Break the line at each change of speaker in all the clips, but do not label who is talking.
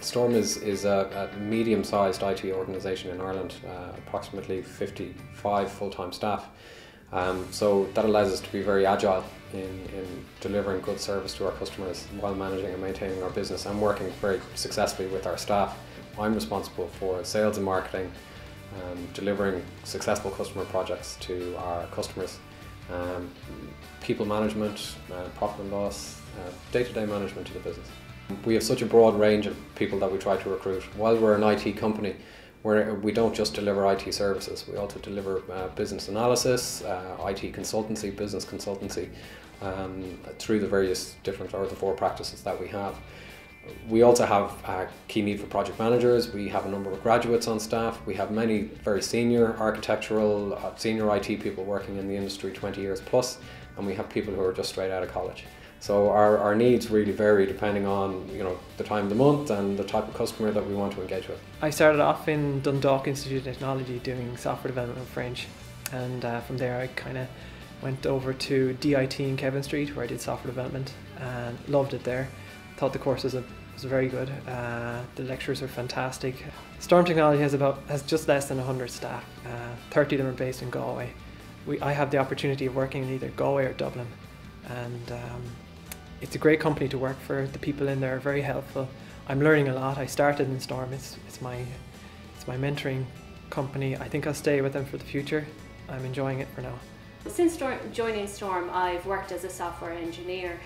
Storm is a medium-sized IT organisation in Ireland, approximately 55 full-time staff. So that allows us to be very agile in delivering good service to our customers while managing and maintaining our business and working very successfully with our staff. I'm responsible for sales and marketing, delivering successful customer projects to our customers, people management, profit and loss, day-to-day management of the business. We have such a broad range of people that we try to recruit. While we're an IT company, we don't just deliver IT services, we also deliver business analysis, IT consultancy, business consultancy, through the various different, or the 4 practices that we have. We also have a key need for project managers. We have a number of graduates on staff. We have many very senior architectural, senior IT people working in the industry 20 years plus, and we have people who are just straight out of college. So our needs really vary depending on the time of the month and the type of customer that we want to engage with.
I started off in Dundalk Institute of Technology doing software development with French, and from there I kind of went over to DIT in Kevin Street where I did software development and loved it there. Thought the course was very good. The lectures are fantastic. Storm Technology has just less than 100 staff. 30 of them are based in Galway. I have the opportunity of working in either Galway or Dublin, and it's a great company to work for. The people in there are very helpful. I'm learning a lot. I started in Storm. It's my mentoring company. I think I'll stay with them for the future. I'm enjoying it for now.
Since joining Storm, I've worked as a software engineer,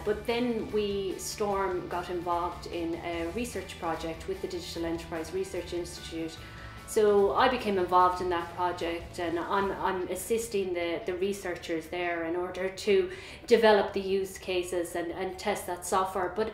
but then Storm got involved in a research project with the Digital Enterprise Research Institute. So I became involved in that project, and I'm assisting the researchers there in order to develop the use cases and test that software. But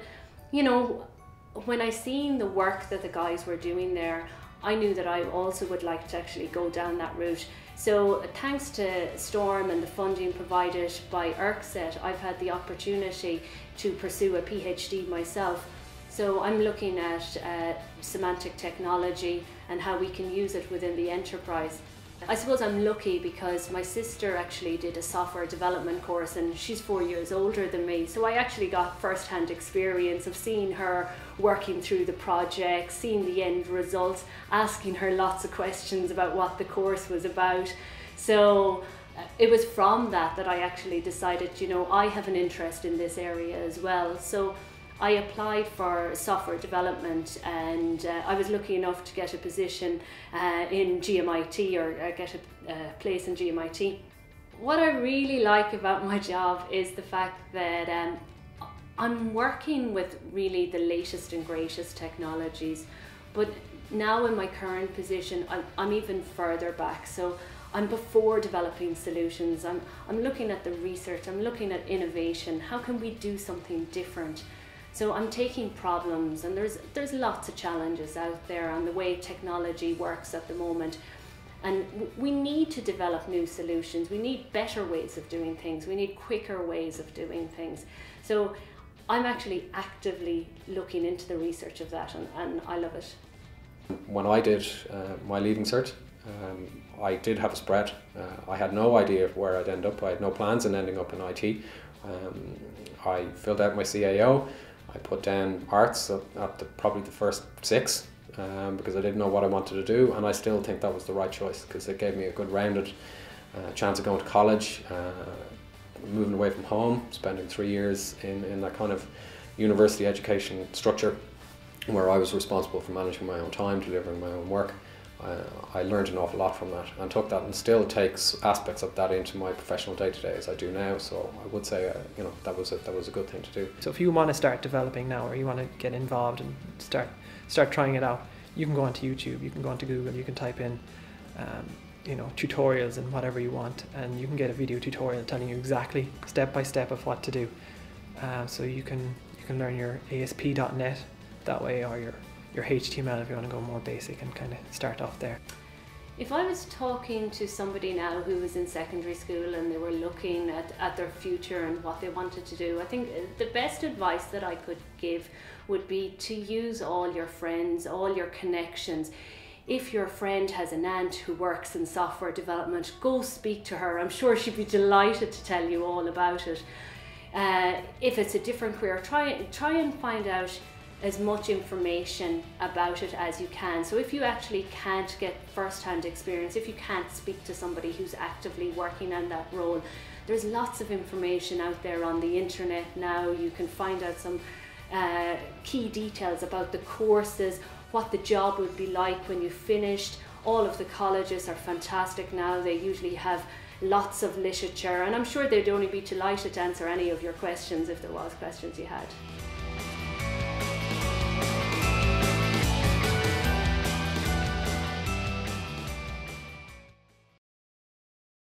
when I seen the work that the guys were doing there, I knew that I also would like to actually go down that route. So thanks to Storm and the funding provided by ERCSET, I've had the opportunity to pursue a PhD myself. So I'm looking at semantic technology and how we can use it within the enterprise. I suppose I'm lucky because my sister actually did a software development course, and she's 4 years older than me. So I actually got first-hand experience of seeing her working through the project, seeing the end results, asking her lots of questions about what the course was about. So it was from that I actually decided, I have an interest in this area as well. So I applied for software development, and I was lucky enough to get a position in GMIT, or get a place in GMIT. What I really like about my job is the fact that I'm working with really the latest and greatest technologies, but now in my current position I'm even further back. So I'm before developing solutions, I'm looking at the research, I'm looking at innovation. How can we do something different? So I'm taking problems, and there's lots of challenges out there on the way technology works at the moment. And we need to develop new solutions. We need better ways of doing things. We need quicker ways of doing things. So I'm actually actively looking into the research of that, and I love it.
When I did my Leaving Cert, I did have a spread. I had no idea where I'd end up. I had no plans on ending up in IT. I filled out my CAO. I put down arts at probably the first 6 because I didn't know what I wanted to do, and I still think that was the right choice because it gave me a good rounded chance of going to college, moving away from home, spending 3 years in that kind of university education structure where I was responsible for managing my own time, delivering my own work. I learned an awful lot from that and took that, and still takes aspects of that into my professional day-to-day as I do now. So I would say that was a good thing to do.
So if you want to start developing now, or you want to get involved and start trying it out, you can go onto YouTube, you can go onto Google, you can type in tutorials and whatever you want, and you can get a video tutorial telling you exactly step by step of what to do. So you can learn your ASP.NET that way, or your HTML if you want to go more basic and kind of start off there.
If I was talking to somebody now who was in secondary school and they were looking at their future and what they wanted to do, I think the best advice that I could give would be to use all your friends, all your connections. If your friend has an aunt who works in software development, go speak to her. I'm sure she'd be delighted to tell you all about it. If it's a different career, try and find out as much information about it as you can. So if you actually can't get first-hand experience, if you can't speak to somebody who's actively working on that role, there's lots of information out there on the internet now. You can find out some key details about the courses, what the job would be like when you finished. All of the colleges are fantastic now. They usually have lots of literature, and I'm sure they'd only be delighted to answer any of your questions if there was questions you had.